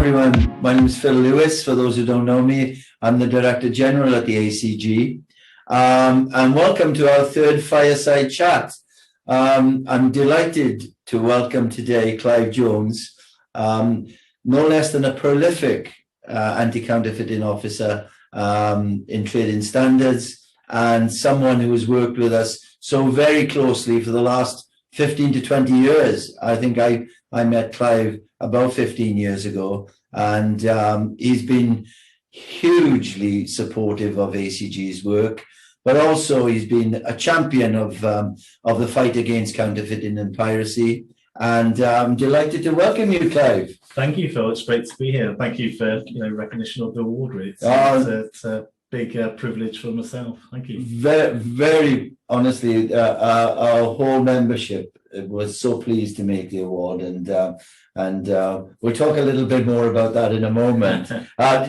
everyone. My name is Phil Lewis. For those who don't know me, I'm the Director General at the ACG. And welcome to our third Fireside chat. I'm delighted to welcome today Clive Jones, no less than a prolific anti-counterfeiting officer in Trading Standards, and someone who has worked with us so very closely for the last 15 to 20 years. I think I met Clive about 15 years ago, and he's been hugely supportive of ACG's work, but also he's been a champion of the fight against counterfeiting and piracy. And I'm delighted to welcome you, Clive. Thank you, Phil. It's great to be here. Thank you for recognition of the award. It's a big privilege for myself. Thank you. Very honestly, our whole membership was so pleased to make the award, and we'll talk a little bit more about that in a moment.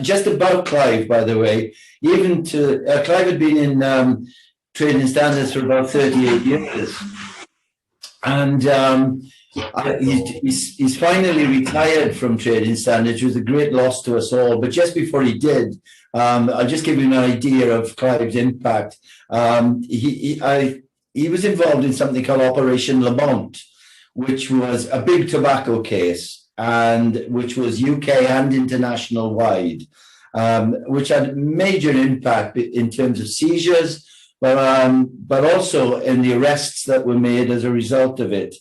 Just about Clive, by the way, Clive had been in Trading Standards for about 38 years, and he's finally retired from Trading Standards, which was a great loss to us all. But just before he did, I'll just give you an idea of Clive's impact. He was involved in something called Operation Lamont, which was a big tobacco case, and which was UK and international wide, which had major impact in terms of seizures, but also in the arrests that were made as a result of it.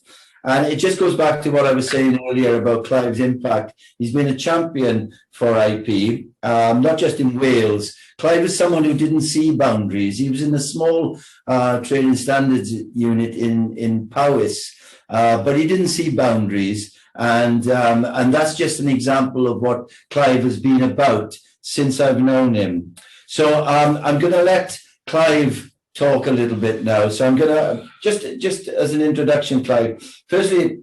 And it just goes back to what I was saying earlier about Clive's impact. He's been a champion for IP, not just in Wales. Clive is someone who didn't see boundaries. He was in a small Trading Standards unit in Powys, but he didn't see boundaries. And that's just an example of what Clive has been about since I've known him. So I'm going to let Clive talk a little bit now. So I'm going to, just as an introduction, Clive, firstly,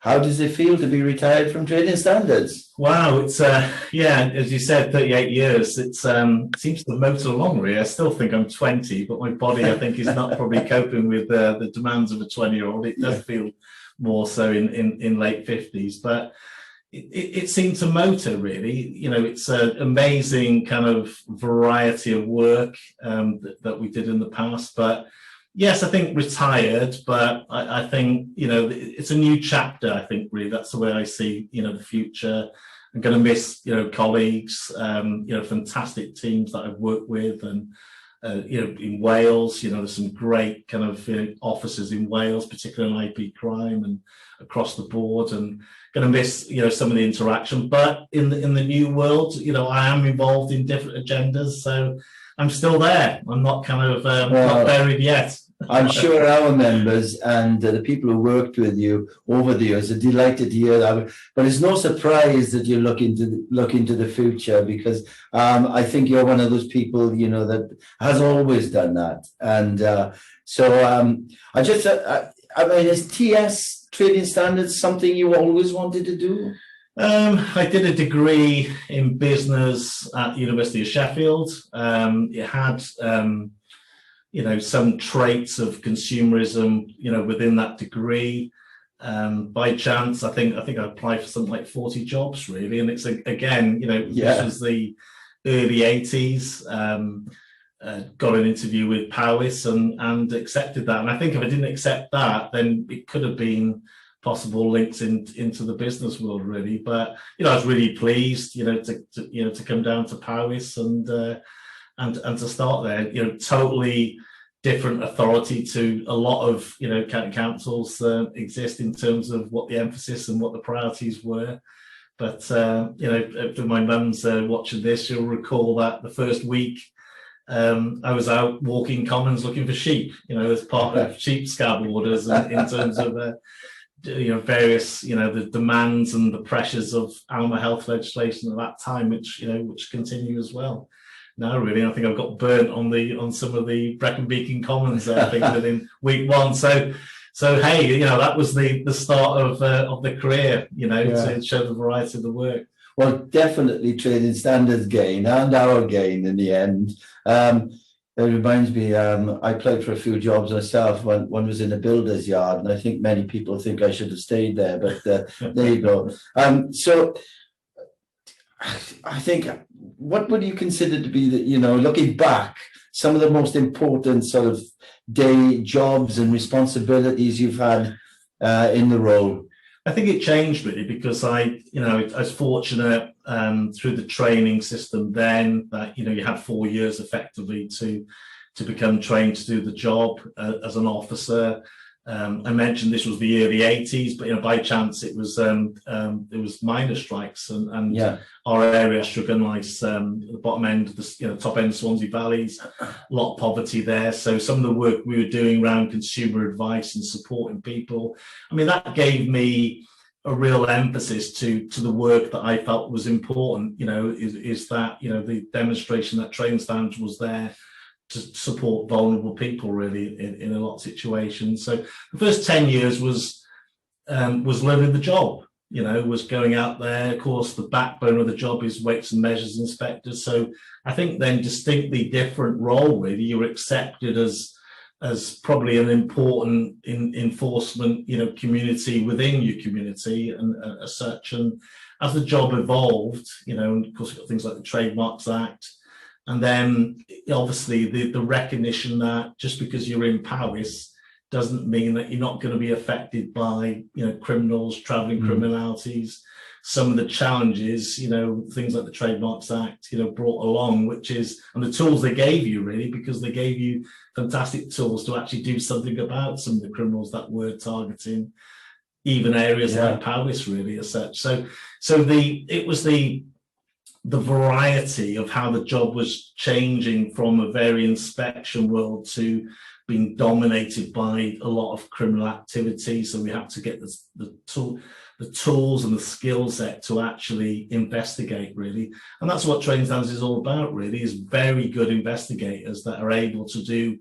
how does it feel to be retired from Trading Standards? Wow, it's as you said, 38 years. It seems to motor along really. I still think I'm 20, but my body, I think, is not probably coping with the demands of a 20-year-old. It does feel more so in late 50s, but it seemed to motor really. It's an amazing kind of variety of work that we did in the past. But yes, I think retired, but I think, it's a new chapter. I think really that's the way I see, the future. I'm going to miss, colleagues, fantastic teams that I've worked with, and, in Wales, there's some great kind of officers in Wales, particularly in IP crime and across the board, and going to miss, some of the interaction. But in the new world, I am involved in different agendas, so I'm still there. I'm not kind of not buried yet. I'm sure our members and the people who worked with you over the years are delighted to hear that. But it's no surprise that you look into the future, because I think you're one of those people, that has always done that. And is TS Trading Standards something you always wanted to do? I did a degree in business at the University of Sheffield. It had some traits of consumerism, within that degree. By chance, I think I applied for something like 40 jobs really, and it's again, this was the early 80s. Got an interview with Powys and accepted that. And I think if I didn't accept that, then it could have been possible links into the business world really. But I was really pleased, to come down to Powys and to start there. Totally different authority to a lot of county councils exist in terms of what the emphasis and what the priorities were. But if my mum's watching this, she'll recall that the first week I was out walking commons looking for sheep, as part of sheep scab orders, in terms of various the demands and the pressures of animal health legislation at that time, which continue as well. No, really, I think I've got burnt on some of the Brecon Beacon Commons, I think, within week one. So hey, that was the start of the career, to show the variety of the work. Well, definitely Trading Standards gain and our gain in the end. It reminds me, I applied for a few jobs myself. One was in a builder's yard, and I think many people think I should have stayed there, but there you go. So I think, what would you consider to be the, looking back, some of the most important sort of day jobs and responsibilities you've had in the role? I think it changed really because I was fortunate through the training system then that, you had 4 years effectively to become trained to do the job as an officer. I mentioned this was the early 80s, but by chance it was miners' strikes, and our area, Sugar Nice, the bottom end of the top end of Swansea Valleys, a lot of poverty there. So some of the work we were doing around consumer advice and supporting people, that gave me a real emphasis to the work that I felt was important. Is that the demonstration that Trading Standards was there to support vulnerable people really in a lot of situations. So the first 10 years was learning the job, was going out there. Of course, the backbone of the job is weights and measures inspectors. So I think then distinctly different role really. You're accepted as probably an important enforcement, community within your community and as such. And as the job evolved, and of course we've got things like the Trademarks Act. And then obviously the recognition that just because you're in Powys doesn't mean that you're not going to be affected by, criminals, travelling criminalities. Some of the challenges, things like the Trademarks Act, brought along, and the tools they gave you really, because they gave you fantastic tools to actually do something about some of the criminals that were targeting even areas like Powys really as such. So it was the variety of how the job was changing from a very inspection world to being dominated by a lot of criminal activity. So we had to get the tools and the skill set to actually investigate really. And that's what Trading Standards is all about really, is very good investigators that are able to do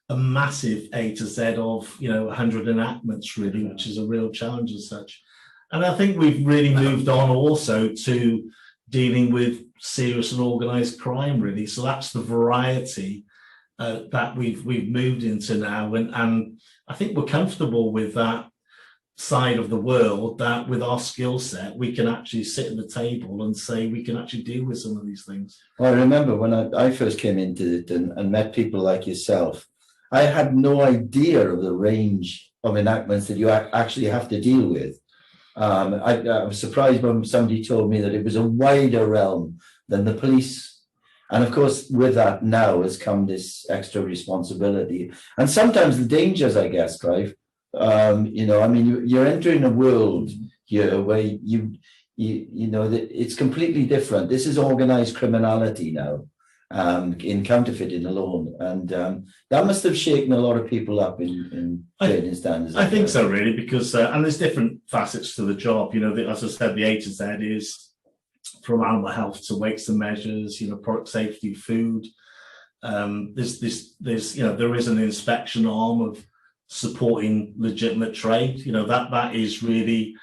a massive A to Z of, 100 enactments really, which is a real challenge as such. And I think we've really moved on also to dealing with serious and organised crime really. So that's the variety that we've moved into now, and I think we're comfortable with that side of the world, that with our skill set we can actually sit at the table and say we can actually deal with some of these things. Well, I remember when I first came into it and met people like yourself, I had no idea of the range of enactments that you actually have to deal with. I was surprised when somebody told me that it was a wider realm than the police. And of course, with that now has come this extra responsibility. And sometimes the dangers, I guess, Clive. You're entering a world here where that it's completely different. This is organized criminality now, in counterfeiting alone. And that must have shaken a lot of people up in Trading Standards. I think so, really, because, and there's different facets to the job. As I said, the A to Z is from animal health to weights and measures, product safety, food. There is an inspection arm of supporting legitimate trade. That is really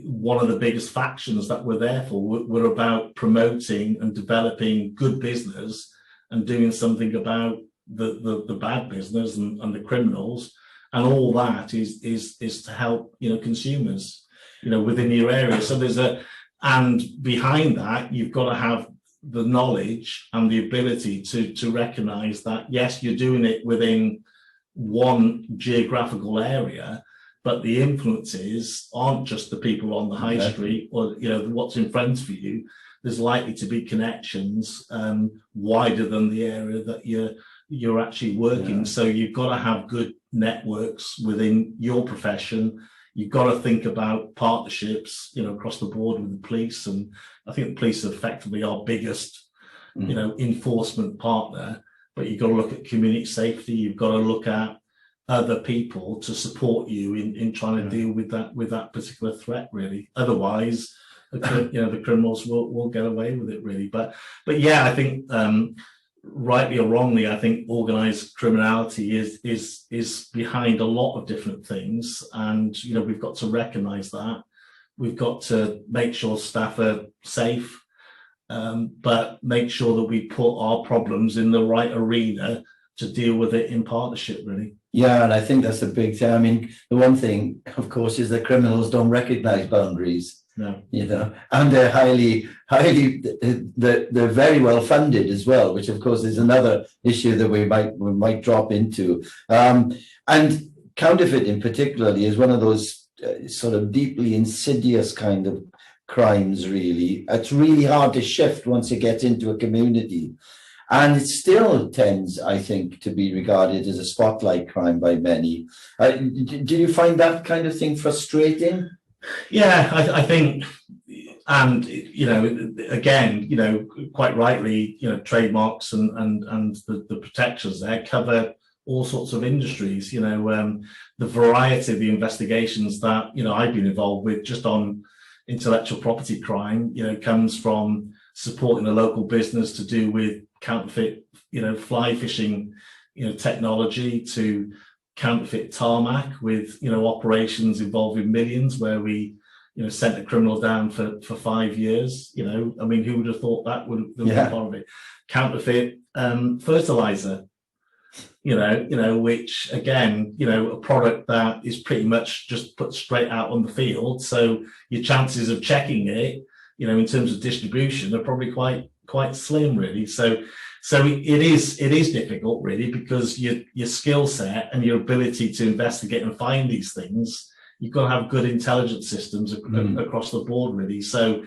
one of the biggest factions that we're there for. We're about promoting and developing good business and doing something about the bad business and the criminals, and all that is to help consumers within your area. So and behind that you've got to have the knowledge and the ability to recognize that yes, you're doing it within one geographical area, but the influences aren't just the people on the high street or what's in front of you. There's likely to be connections wider than the area that you're actually working. So you've got to have good networks within your profession. You've got to think about partnerships across the board with the police, and I think the police are effectively our biggest enforcement partner. But you've got to look at community safety. You've got to look at other people to support you in trying to deal with that particular threat, really. Otherwise, the criminals will get away with it, really. But yeah, I think rightly or wrongly, I think organised criminality is behind a lot of different things, and we've got to recognise that. We've got to make sure staff are safe. But make sure that we put our problems in the right arena to deal with it in partnership, really. Yeah, and I think that's a big thing. The one thing, of course, is that criminals don't recognize boundaries. No. And they're they're very well funded as well, which of course is another issue that we might drop into. And counterfeiting particularly is one of those sort of deeply insidious kind of crimes, really. It's really hard to shift once it gets into a community. And it still tends, I think, to be regarded as a spotlight crime by many. Do you find that kind of thing frustrating? Yeah, I think, and again, quite rightly, trademarks and the protections there cover all sorts of industries. The variety of the investigations that I've been involved with just on intellectual property crime, comes from supporting a local business to do with counterfeit, fly fishing, technology, to counterfeit tarmac with operations involving millions, where we sent a criminal down for 5 years. Who would have thought that would be part of it? Counterfeit fertilizer, which again, a product that is pretty much just put straight out on the field, so your chances of checking it in terms of distribution are probably quite slim, really. So it is difficult, really, because your skill set and your ability to investigate and find these things, you've got to have good intelligence systems across the board, really. So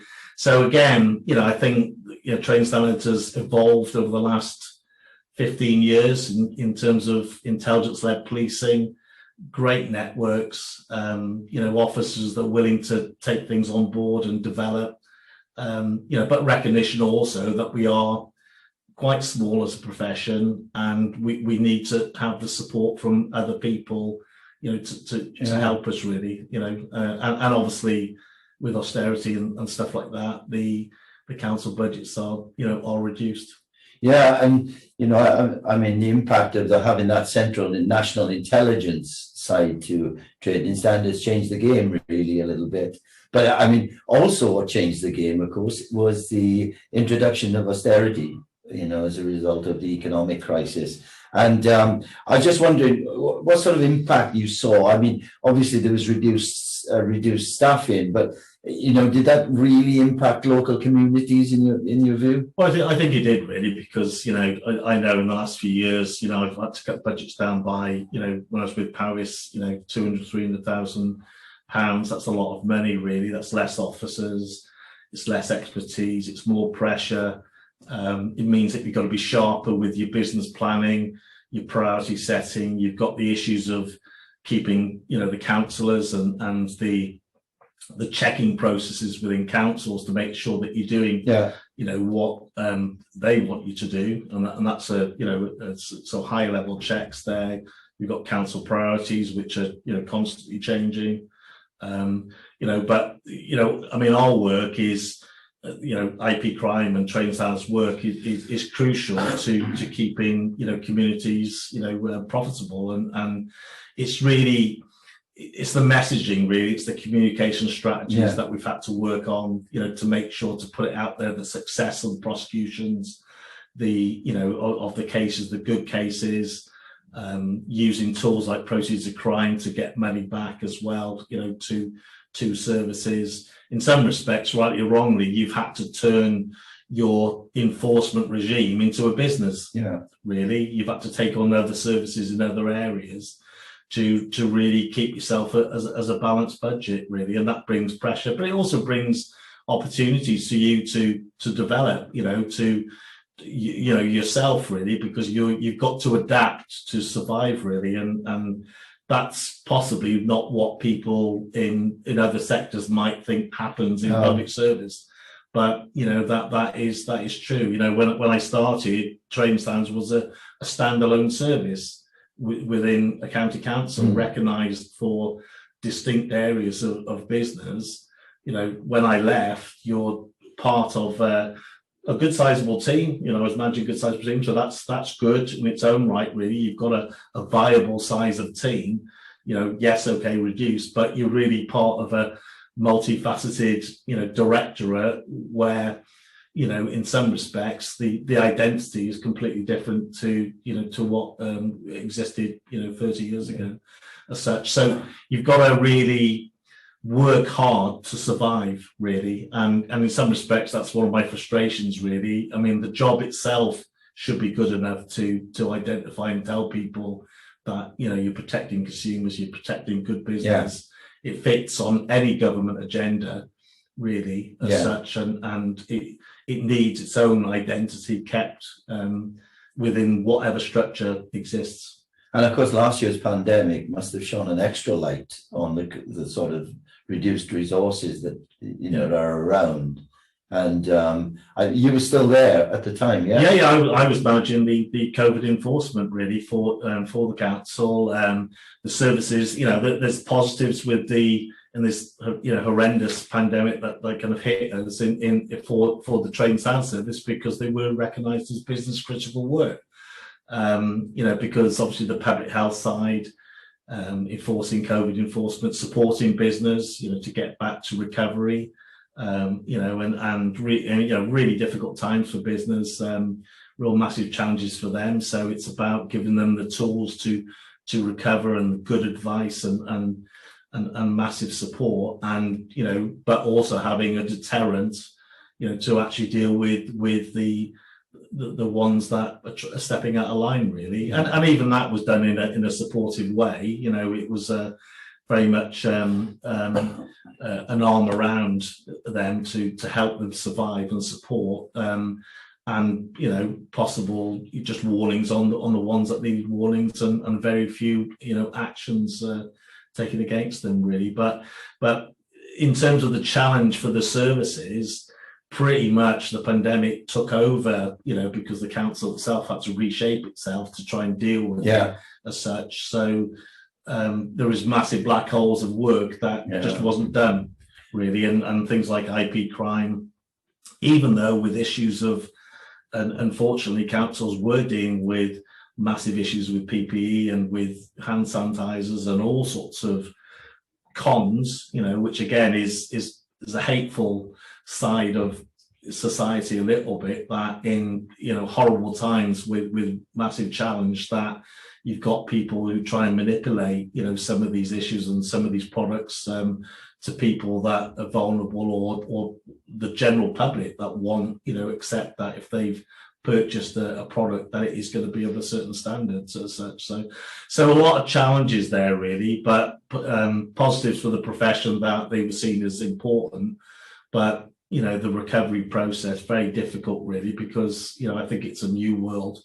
again, I think Trading Standards has evolved over the last 15 years in terms of intelligence-led policing, great networks, officers that are willing to take things on board and develop, but recognition also that we are quite small as a profession, and we need to have the support from other people, to help us, really, and obviously with austerity and stuff like that, the council budgets are reduced. Yeah, and the impact of having that central and national intelligence side to Trading Standards changed the game really a little bit. But also what changed the game, of course, was the introduction of austerity, as a result of the economic crisis. And I just wondered what sort of impact you saw. Obviously there was reduced staffing, but did that really impact local communities in your view? Well, I think it did, really, because I know in the last few years, I've had to cut budgets down by when I was with Powys, £200,000-300,000. That's a lot of money, really. That's less officers, it's less expertise, it's more pressure. It means that you've got to be sharper with your business planning, your priority setting. You've got the issues of keeping the councillors and the checking processes within councils to make sure that you're doing what they want you to do, and that's so high level checks there. You've got council priorities which are constantly changing, but our work is IP crime and Trading Standards work is crucial to keeping communities profitable, and it's really the messaging, really. It's the communication strategies that we've had to work on, to make sure to put it out there, the success of the prosecutions, of the cases, the good cases, using tools like proceeds of crime to get money back as well, to services. In some respects, rightly or wrongly, you've had to turn your enforcement regime into a business. Really, you've had to take on other services in other areas to really keep yourself as a balanced budget, really, and that brings pressure, but it also brings opportunities to you to develop, yourself, really, because you've got to adapt to survive, really, and that's possibly not what people in other sectors might think happens in public service, but that is true. When I started, Trading Standards was a standalone service within a county council, recognised for distinct areas of business. When I left, you're part of a good sizable team. I was managing a good sizable team, so that's good in its own right, really. You've got a viable size of team. Yes, okay, reduced, but you're really part of a multifaceted directorate where in some respects the identity is completely different to what existed 30 years ago as such. So you've got to really work hard to survive, really. And in some respects, that's one of my frustrations, really. I mean, the job itself should be good enough to identify and tell people that, you know, you're protecting consumers, you're protecting good business. Yeah. It fits on any government agenda, really, as such, and it needs its own identity kept within whatever structure exists. And of course, last year's pandemic must have shone an extra light on the sort of reduced resources that, you know, are around. And you were still there at the time, yeah? Yeah, I was managing the COVID enforcement, really, for the council. The services, you know, there's positives with this, you know, horrendous pandemic that kind of hit us for the Trading Standards Service, because they were recognised as business critical work. You know, because obviously the public health side, enforcing COVID enforcement, supporting business, you know, to get back to recovery. You know, and you know, really difficult times for business, real massive challenges for them. So it's about giving them the tools to recover, and good advice and massive support, and, you know, but also having a deterrent, you know, to actually deal with the ones that are stepping out of line, really. And even that was done in a supportive way. You know, it was very much an arm around them to help them survive and support, and, you know, possible just warnings on the ones that need warnings, and very few, you know, actions taken against them, really. But in terms of the challenge for the services, pretty much the pandemic took over, you know, because the council itself had to reshape itself to try and deal with it as such. So there was massive black holes of work that just wasn't done, really, and things like IP crime, even though with issues of, and unfortunately councils were dealing with massive issues with PPE and with hand sanitizers and all sorts of cons, you know, which again is a hateful side of society a little bit, that in, you know, horrible times with massive challenge, that you've got people who try and manipulate, you know, some of these issues and some of these products to people that are vulnerable, or the general public that want, you know, accept that if they've purchased a product that it is going to be of a certain standards as such. So a lot of challenges there, really, but positives for the profession, that they were seen as important. But, you know, the recovery process, very difficult, really, because, you know, I think it's a new world.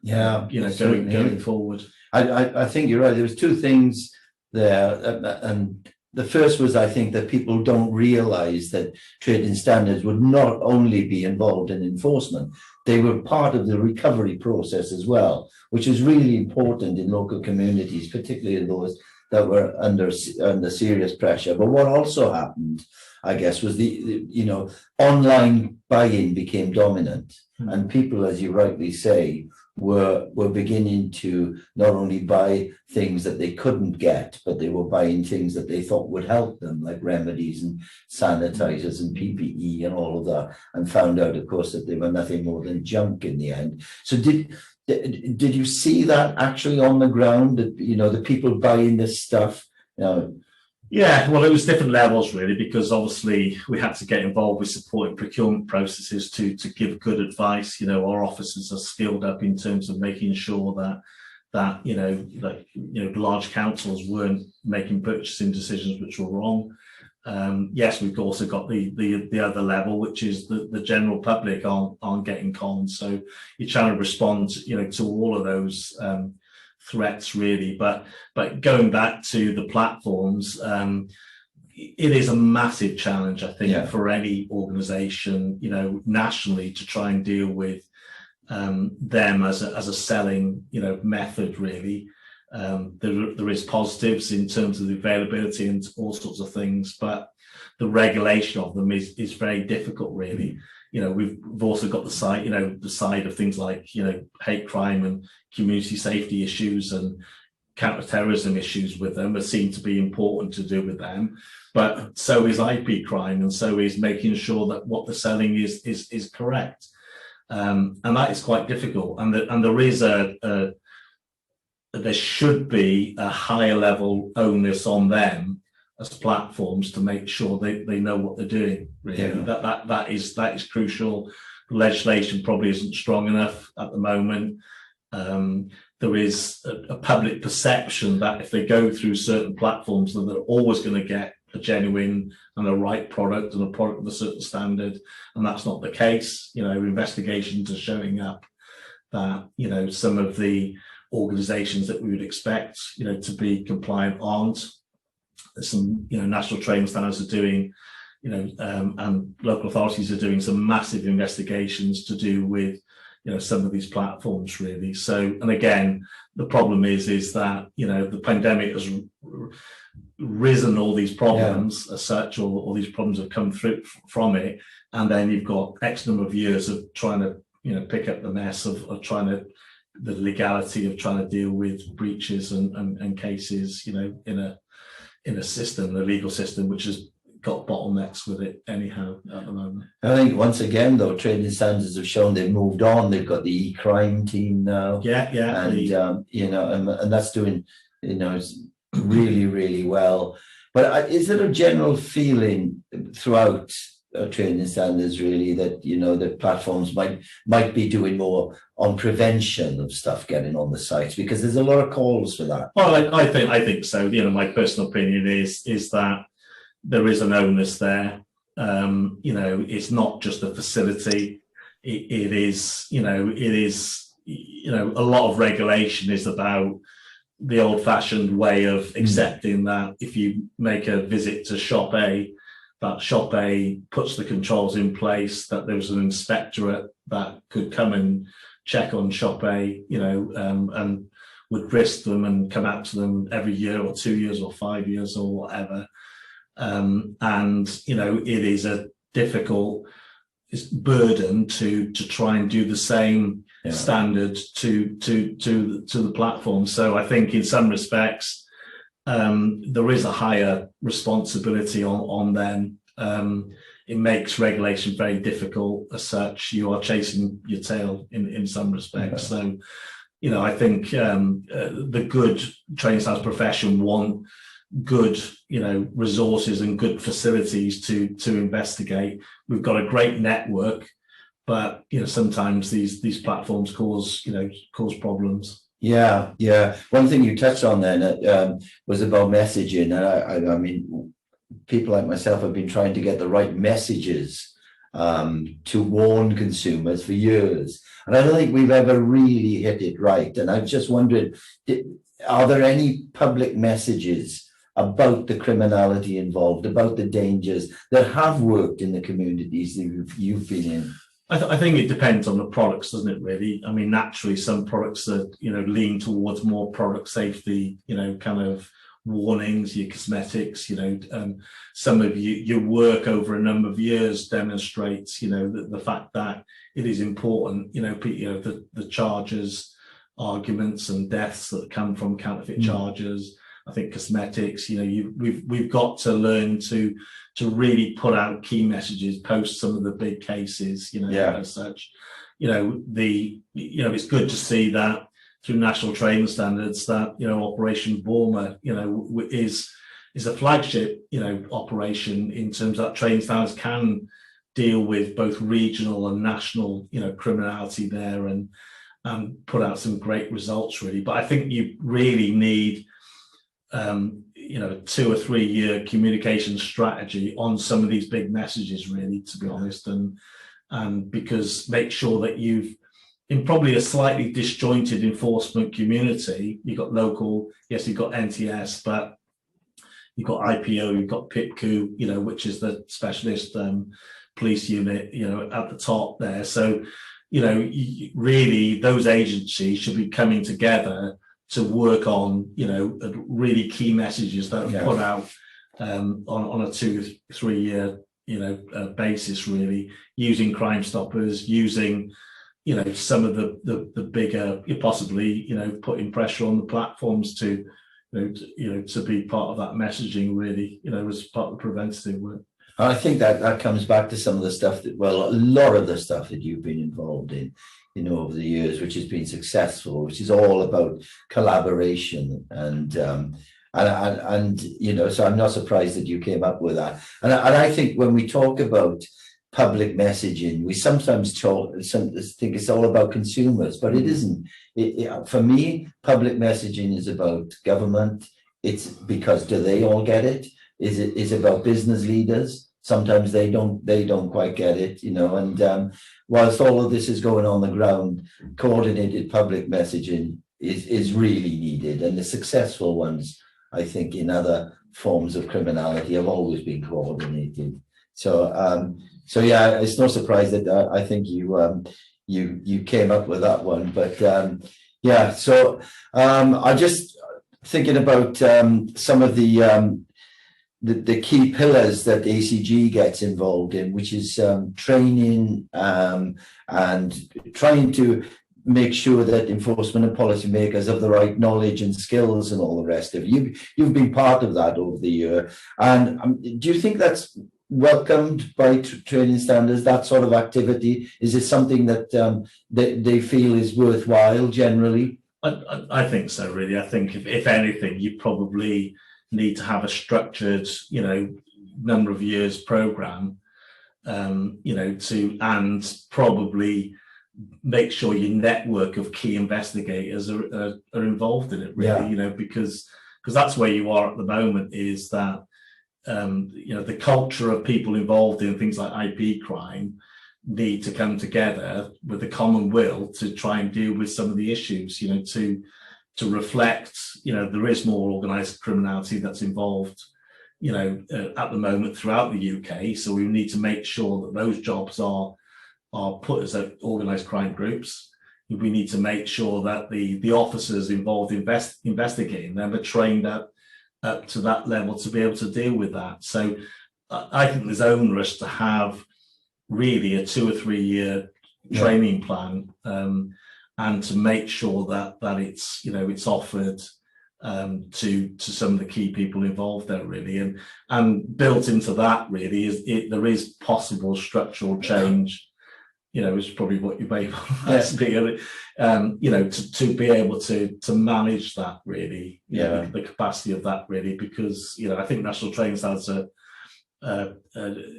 Yeah, you know, going forward. I think you're right. There was two things there, and the first was, I think, that people don't realise that trading standards would not only be involved in enforcement, they were part of the recovery process as well, which is really important in local communities, particularly those that were under serious pressure. But what also happened, I guess, was the you know, online buy-in became dominant, and people, as you rightly say, were beginning to not only buy things that they couldn't get, but they were buying things that they thought would help them, like remedies and sanitizers and PPE and all of that, and found out, of course, that they were nothing more than junk in the end. So did you see that actually on the ground, that, you know, the people buying this stuff, you know? Yeah, well, it was different levels, really, because obviously we had to get involved with supporting procurement processes to give good advice. You know, our officers are skilled up in terms of making sure that you know, large councils weren't making purchasing decisions which were wrong. Yes, we've also got the other level, which is the general public aren't getting conned. So you're trying to respond, you know, to all of those threats, really. But going back to the platforms, it is a massive challenge, I think, for any organization, you know, nationally, to try and deal with them as a selling, you know, method, really. There is positives in terms of the availability and all sorts of things, but the regulation of them is very difficult, really. You know, we've also got the side of things like, you know, hate crime and community safety issues and counter-terrorism issues with them, that seem to be important to do with them. But so is IP crime, and so is making sure that what they're selling is correct. And that is quite difficult. And there is there should be a higher level onus on them as platforms to make sure they know what they're doing. Really, that is crucial. The legislation probably isn't strong enough at the moment. There is a public perception that if they go through certain platforms, then they're always going to get a genuine and a right product and a product of a certain standard, and that's not the case. Investigations are showing up that some of the organizations that we would expect to be compliant aren't. There's some national trading standards are doing and local authorities are doing some massive investigations to do with some of these platforms, really. So, and again, the problem is that the pandemic has risen all these problems as such, or all these problems have come through from it, and then you've got X number of years of trying to pick up the mess of trying to, the legality of trying to deal with breaches and cases in a system, the legal system, which has got bottlenecks with it anyhow at the moment. I think once again, though, trading standards have shown they've moved on. They've got the e-crime team now, and that's doing really, really well. But is there a general feeling throughout trading standards, really, that that platforms might be doing more on prevention of stuff getting on the sites, because there's a lot of calls for that? Well, I think so. My personal opinion is that there is an onus there. It's not just a facility. It is a lot of regulation is about the old-fashioned way of accepting that if you make a visit to shop A, that shop A puts the controls in place, that there was an inspectorate that could come and check on shop A, and would risk them and come out to them every year or 2 years or 5 years or whatever. It is a difficult burden to try and do the same standard to the platform. So I think in some respects there is a higher responsibility on them. It makes regulation very difficult as such. You are chasing your tail in some respects. So I think the good trading standards profession want good resources and good facilities to investigate. We've got a great network, but sometimes these platforms cause problems. One thing you touched on then was about messaging, and I mean, people like myself have been trying to get the right messages to warn consumers for years, and I don't think we've ever really hit it right. And I just wondered, are there any public messages about the criminality involved, about the dangers that have worked in the communities that you've been in? I think it depends on the products, doesn't it, really? I mean, naturally, some products that, lean towards more product safety, kind of warnings, your cosmetics, some of your work over a number of years demonstrates, the fact that it is important, the charges, arguments and deaths that come from counterfeit charges. I think cosmetics, we've got to learn to really put out key messages post some of the big cases, as such. It's good to see that through national trading standards that Operation Borma is a flagship operation in terms that trading standards can deal with both regional and national criminality there and put out some great results, really. But I think you really need 2 or 3 year communication strategy on some of these big messages, really, to be honest, and because make sure that you've, in probably a slightly disjointed enforcement community, you've got local, yes, you've got NTS, but you've got IPO, you've got PIPCU, which is the specialist police unit, at the top there. So, really those agencies should be coming together to work on, really key messages that are put out on a 2-3 year, basis, really, using Crime Stoppers, using, some of the bigger, possibly, putting pressure on the platforms to be part of that messaging, really, as part of the preventative work. I think that comes back to some of the stuff that, well, a lot of the stuff that you've been involved in, over the years, which has been successful, which is all about collaboration and and you know, so I'm not surprised that you came up with that. And I think when we talk about public messaging, we sometimes think it's all about consumers, but it isn't. For me, public messaging is about government. It's because do they all get it? Is it about business leaders? Sometimes they don't quite get it, you know. And whilst all of this is going on the ground, coordinated public messaging is really needed, and the successful ones, I think, in other forms of criminality have always been coordinated. So yeah, it's no surprise that I think you came up with that one. But yeah, so I just thinking about some of the key pillars that ACG gets involved in, which is training and trying to make sure that enforcement and policymakers have the right knowledge and skills and all the rest of it. You've been part of that over the year. And do you think that's welcomed by trading standards, that sort of activity? Is it something that they feel is worthwhile generally? I think so, really. I think if anything, you probably need to have a structured, you know, number of years program, you know, and probably make sure your network of key investigators are involved in it, really. Yeah. You know, because that's where you are at the moment, is that you know, the culture of people involved in things like IP crime need to come together with a common will to try and deal with some of the issues, you know, to reflect, you know, there is more organised criminality that's involved, you know, at the moment throughout the UK. So we need to make sure that those jobs are put as organised crime groups. We need to make sure that the officers involved investigating them are trained up to that level to be able to deal with that. So I think there's onerous to have really a 2 or 3 year training plan, and to make sure that it's, you know, it's offered to some of the key people involved there, really, and built into that really is there is possible structural change. You know, is probably what you may you know, to be able to manage that, really, you know, the capacity of that, really, because, you know, I think National Training Standards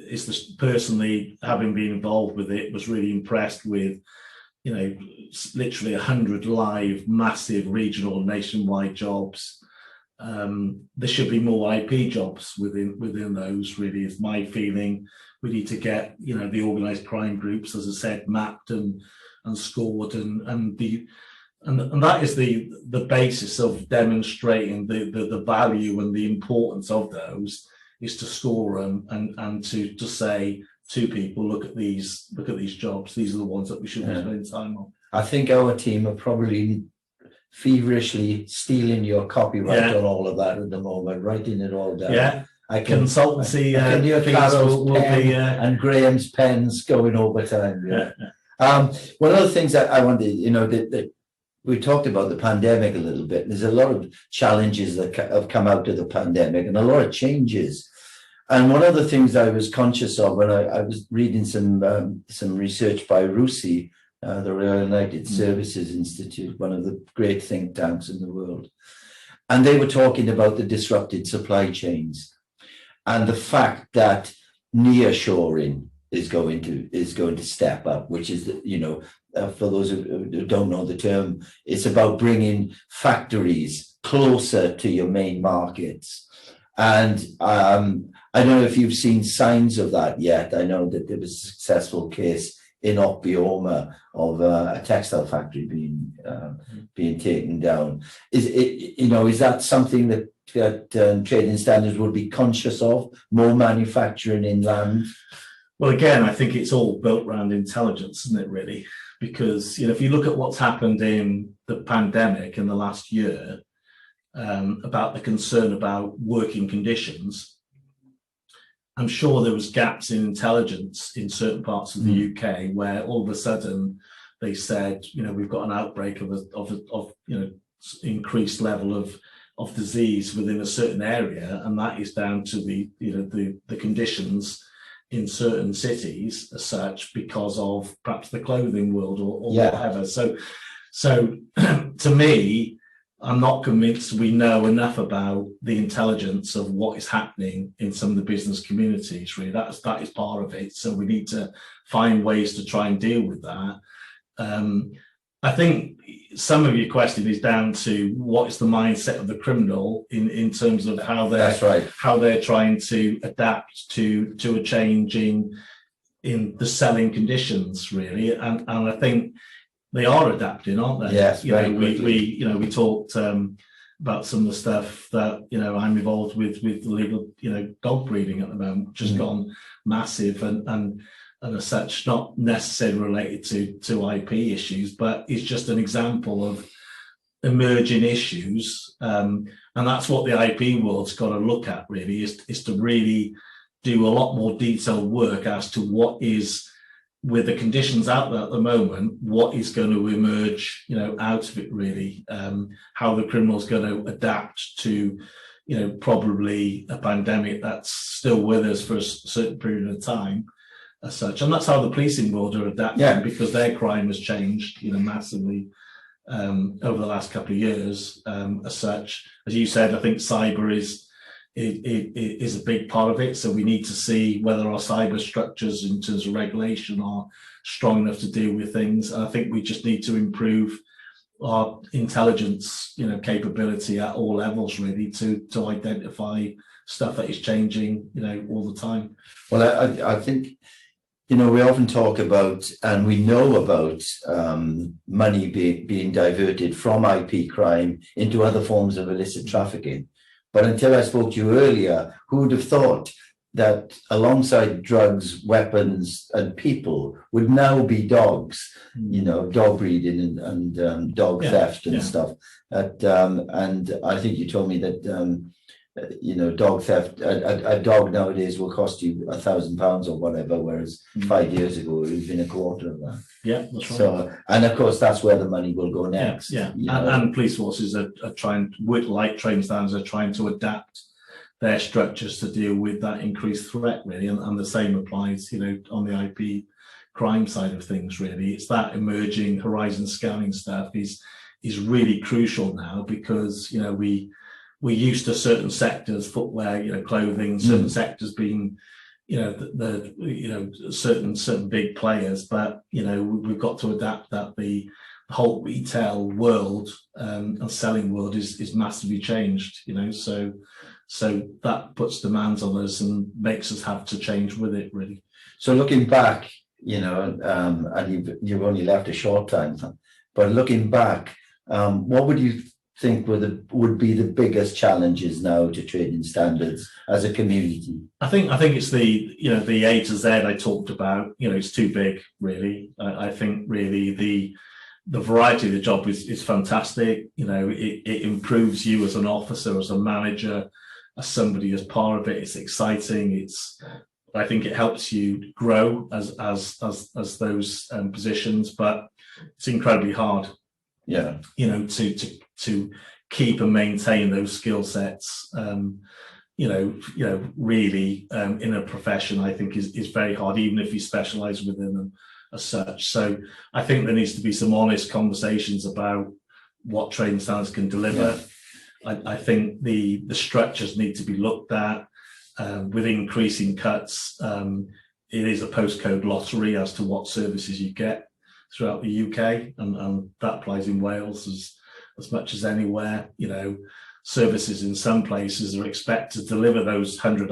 is this, personally, having been involved with it, was really impressed with, you know, literally 100 live, massive, regional, nationwide jobs. There should be more IP jobs within those, really, is my feeling. We need to get, you know, the organised crime groups, as I said, mapped and scored, and that is the basis of demonstrating the value and the importance of those, is to score them and to say to people, look at these jobs, these are the ones that we should be spending time on. I think our team are probably feverishly stealing your copyright on all of that at the moment, writing it all down. Yeah. Consultancy I can hear Carol's pen and Graham's pens going over time. One of the things that I wanted, you know, that we talked about the pandemic a little bit. There's a lot of challenges that have come out of the pandemic, and a lot of changes. And one of the things I was conscious of when I was reading some research by RUSI, the Royal United Services Institute, one of the great think tanks in the world, and they were talking about the disrupted supply chains. And the fact that nearshoring is going to step up, which is, you know, for those who don't know the term, it's about bringing factories closer to your main markets. And I don't know if you've seen signs of that yet. I know that there was a successful case in Opioma of a textile factory being taken down. Is that something that trading standards would be conscious of, more manufacturing inland? Well, again, I think it's all built around intelligence, isn't it, really? Because, you know, if you look at what's happened in the pandemic in the last year, about the concern about working conditions, I'm sure there was gaps in intelligence in certain parts of the UK where all of a sudden they said, you know, we've got an outbreak of you know, increased level of disease within a certain area, and that is down to the, you know, the conditions in certain cities as such, because of perhaps the clothing world or whatever. So to me, I'm not convinced we know enough about the intelligence of what is happening in some of the business communities. Really, that is part of it. So we need to find ways to try and deal with that. I think some of your question is down to what is the mindset of the criminal in terms of how they're trying to adapt to a change in the selling conditions, really, and I think they are adapting, aren't they? Yes, we talked about some of the stuff that I'm involved with illegal dog breeding at the moment, which has gone massive and as such not necessarily related to IP issues, but it's just an example of emerging issues, and that's what the IP world's got to look at, really, is to really do a lot more detailed work as to what is, with the conditions out there at the moment, what is going to emerge, out of it, really, how the criminal's going to adapt to, probably a pandemic that's still with us for a certain period of time, as such. And that's how the policing world are adapting, because their crime has changed, massively over the last couple of years, as such. As you said, I think cyber is a big part of it. So we need to see whether our cyber structures in terms of regulation are strong enough to deal with things. And I think we just need to improve our intelligence, capability at all levels, really, to identify stuff that is changing, all the time. Well, I think, we often talk about, and we know about, money being diverted from IP crime into other forms of illicit trafficking. But until I spoke to you earlier, who would have thought that alongside drugs, weapons, and people would now be dogs, dog breeding and dog theft and stuff. And I think you told me that, dog theft, a dog nowadays will cost you £1,000 or whatever, whereas 5 years ago it would have been a quarter of that. Yeah, that's right. So, and of course, that's where the money will go next. Yeah. And police forces are trying, like Trading Standards, are trying to adapt their structures to deal with that increased threat, really. And the same applies, on the IP crime side of things, really. It's that emerging horizon scanning stuff is really crucial now, because, we're used to certain sectors, footwear, clothing, certain sectors being, certain big players, but we've got to adapt that the whole retail world and selling world is massively changed, so that puts demands on us and makes us have to change with it, really. So looking back, and you've only left a short time, but looking back, what would you think would be the biggest challenges now to Trading Standards as a community? I think it's the the A to Z I talked about. It's too big, really. I think really the variety of the job is fantastic. It improves you as an officer, as a manager, as somebody as part of it. It's exciting. I think it helps you grow as those positions, but it's incredibly hard. Yeah. To keep and maintain those skill sets, really, in a profession, I think is very hard, even if you specialize within them as such. So I think there needs to be some honest conversations about what Trading Standards can deliver. Yeah. I think the structures need to be looked at with increasing cuts. It is a postcode lottery as to what services you get throughout the UK, and that applies in Wales as much as anywhere. Services in some places are expected to deliver those 100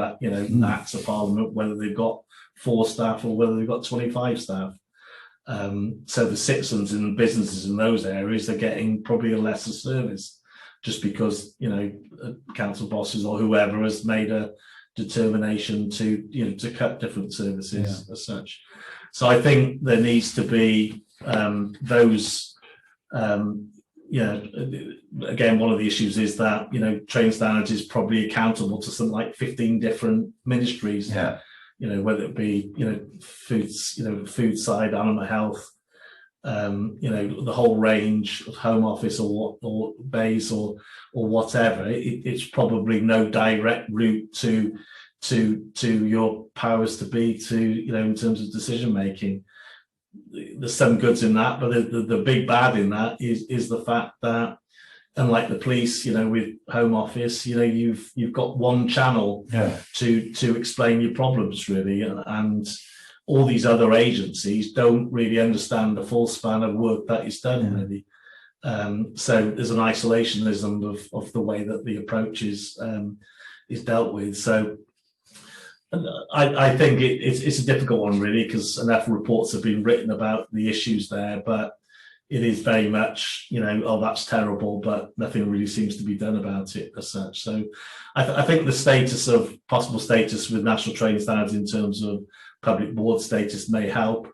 acts of Parliament, whether they've got 4 staff or whether they've got 25 staff. So the citizens and businesses in those areas are getting probably a lesser service, just because council bosses or whoever has made a determination to cut different services as such. So I think there needs to be those. Again, one of the issues is that Trading Standards is probably accountable to something like 15 different ministries. Yeah. Whether it be foods, food side, animal health, the whole range of Home Office or base or whatever. It's probably no direct route to your powers to be in terms of decision making. There's some goods in that, but the big bad in that is the fact that unlike the police, with Home Office, you've got one channel to explain your problems, really, and all these other agencies don't really understand the full span of work that is done, really. So there's an isolationism of the way that the approach is dealt with. So I think it's a difficult one, really, because enough reports have been written about the issues there, but it is very much, oh, that's terrible, but nothing really seems to be done about it as such. So I think the possible status with national trading standards in terms of public board status may help.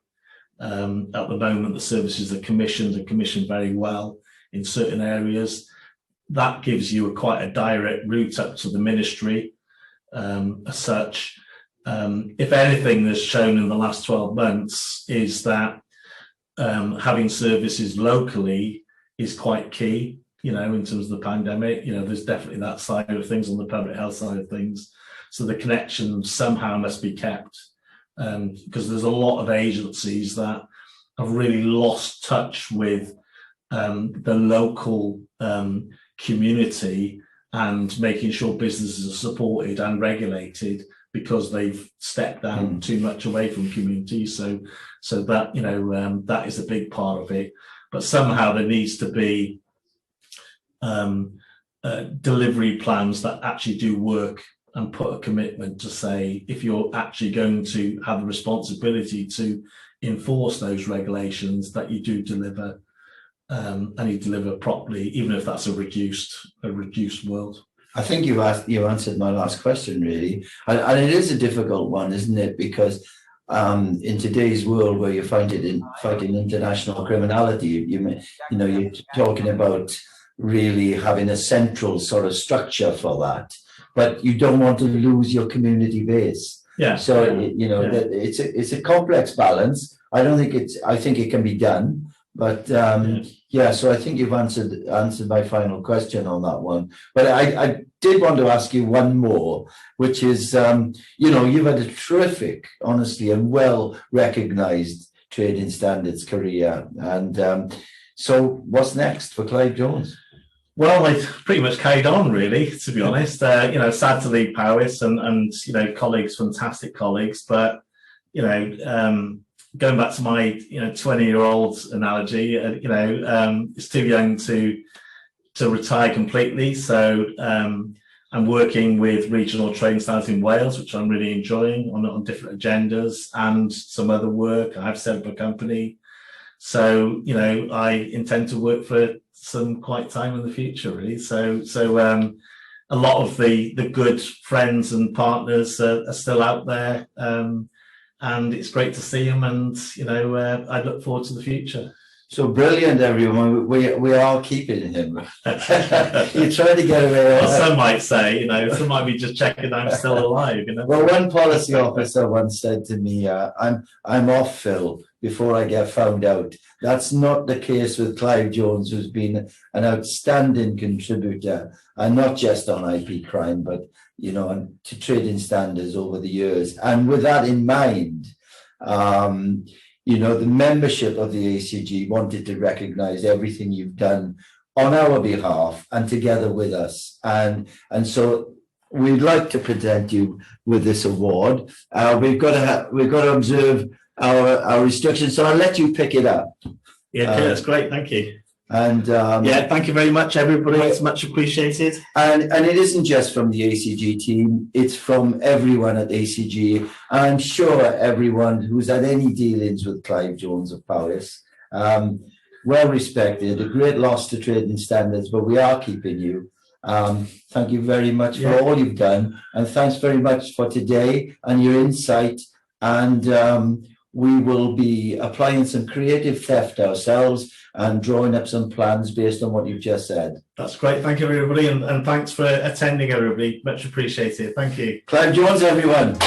At the moment, the services are commissioned very well in certain areas. That gives you quite a direct route up to the ministry as such. If anything that's shown in the last 12 months is that having services locally is quite key, in terms of the pandemic. There's definitely that side of things on the public health side of things. So the connection somehow must be kept. Because there's a lot of agencies that have really lost touch with the local community and making sure businesses are supported and regulated because they've stepped down too much away from community. So that, that is a big part of it. But somehow there needs to be delivery plans that actually do work and put a commitment to say, if you're actually going to have the responsibility to enforce those regulations, that you do deliver and you deliver properly, even if that's a reduced world. I think you answered my last question, really, and it is a difficult one, isn't it? Because in today's world, where you're fighting international criminality, you're talking about really having a central sort of structure for that. But you don't want to lose your community base. Yeah. So it's a complex balance. I think it can be done. But so I think you've answered my final question on that one. But I did want to ask you one more, which is you've had a terrific, honestly, and well recognized trading standards career. And so what's next for Clive Jones? Well, I pretty much carried on, really, to be honest. Sad to leave Powys and colleagues, fantastic colleagues, but going back to my 20-year-old analogy, it's too young to retire completely. So I'm working with regional trading standards in Wales, which I'm really enjoying on different agendas, and some other work. I have set up a company. So, I intend to work for some quite time in the future, really. So a lot of the good friends and partners are still out there, and it's great to see them. And I look forward to the future. So brilliant, everyone. We are keeping him. You're trying to get away. Well, some might say, some might be just checking I'm still alive. Well, one policy officer once said to me, "I'm off, Phil, before I get found out." That's not the case with Clive Jones, who's been an outstanding contributor, and not just on IP crime, but to trading standards over the years. And with that in mind, the membership of the ACG wanted to recognize everything you've done on our behalf and together with us. And so we'd like to present you with this award. We've got to observe our restrictions, so I'll let you pick it up. Yeah, okay, that's great. Thank you. And thank you very much, everybody. It's much appreciated. And it isn't just from the ACG team; it's from everyone at ACG. And I'm sure everyone who's had any dealings with Clive Jones of Powys, well respected, a great loss to trading standards, but we are keeping you. Thank you very much for all you've done, and thanks very much for today and your insight. And we will be applying some creative theft ourselves and drawing up some plans based on what you've just said. That's great. Thank you, everybody. And thanks for attending, everybody. Much appreciated. Thank you. Clive Jones, everyone.